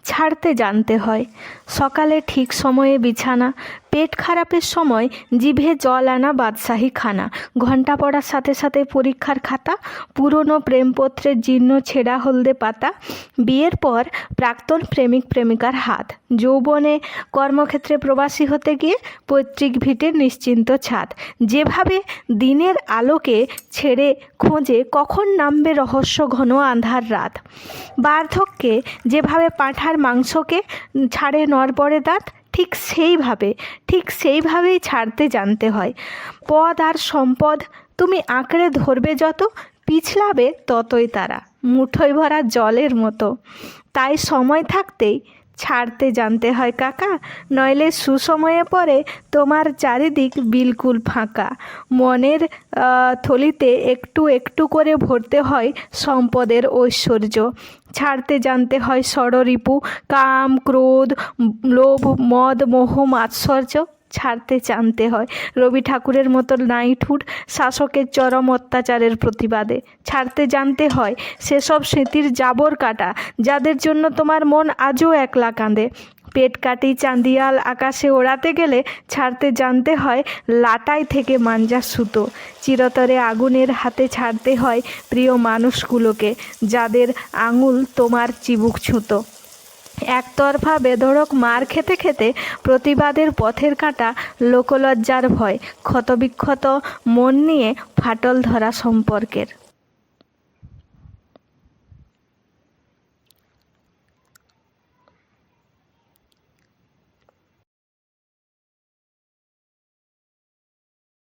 ছাড়তে জানতে হয়। সকালে ঠিক সময়ে বিছানা, পেট খারাপের সময় জিভে জল আনা বাদশাহী খানা, ঘণ্টা পড়ার সাথে সাথে পরীক্ষার খাতা, পুরনো প্রেমপত্রের জীর্ণ ছেঁড়া হলদে পাতা, বিয়ের পর প্রাক্তন প্রেমিক প্রেমিকার হাত, যৌবনে কর্মক্ষেত্রে প্রবাসী হতে গিয়ে পৈতৃক ভিটের নিশ্চিন্ত ছাদ, যেভাবে দিনের আলোকে ছেড়ে খোঁজে কখন নামবে রহস্য ঘন আঁধার রাত, বার্ধক্যে যেভাবে পাঁঠার মাংসকে ছাড়ে নড়বড়ে দাঁত, ঠিক সেইভাবেই ছাড়তে জানতে হয়। পদ আর সম্পদ তুমি আঁকড়ে ধরবে যত, পিছলাবে ততই তারা মুঠোয় ভরা জলের মতো। তাই সময় থাকতেই ছাড়তে জানতে হয় কাকা, নইলে সুসময়ে পরে তোমার চারিদিক বিলকুল ফাঁকা। মনের থলিতে একটু একটু করে ভরতে হয় সম্পদের ঐশ্বর্য। ছাড়তে জানতে হয় ষড়রিপু, কাম, ক্রোধ, লোভ, মদ, মোহ, মাৎসর্য। ছাড়তে জানতে হয় রবি ঠাকুরের মতো নাইঠুর শাসকের চরম অত্যাচারের প্রতিবাদে। ছাড়তে জানতে হয় সেসব স্মৃতির জাবর কাটা, যাদের জন্য তোমার মন আজও একলা কাঁদে। পেট কাটি চাঁদিয়াল আকাশে ওড়াতে গেলে ছাড়তে জানতে হয় লাটাই থেকে মাঞ্জা সুতো। চিরতরে আগুনের হাতে ছাড়তে হয় প্রিয় মানুষগুলোকে, যাদের আঙুল তোমার চিবুক ছুঁতো। একতরফা বেধড়ক মার খেতে খেতে প্রতিবাদের পথের কাঁটা, লোকলজ্জার ভয়, ক্ষতবিক্ষত মন নিয়ে ফাটল ধরা সম্পর্কের।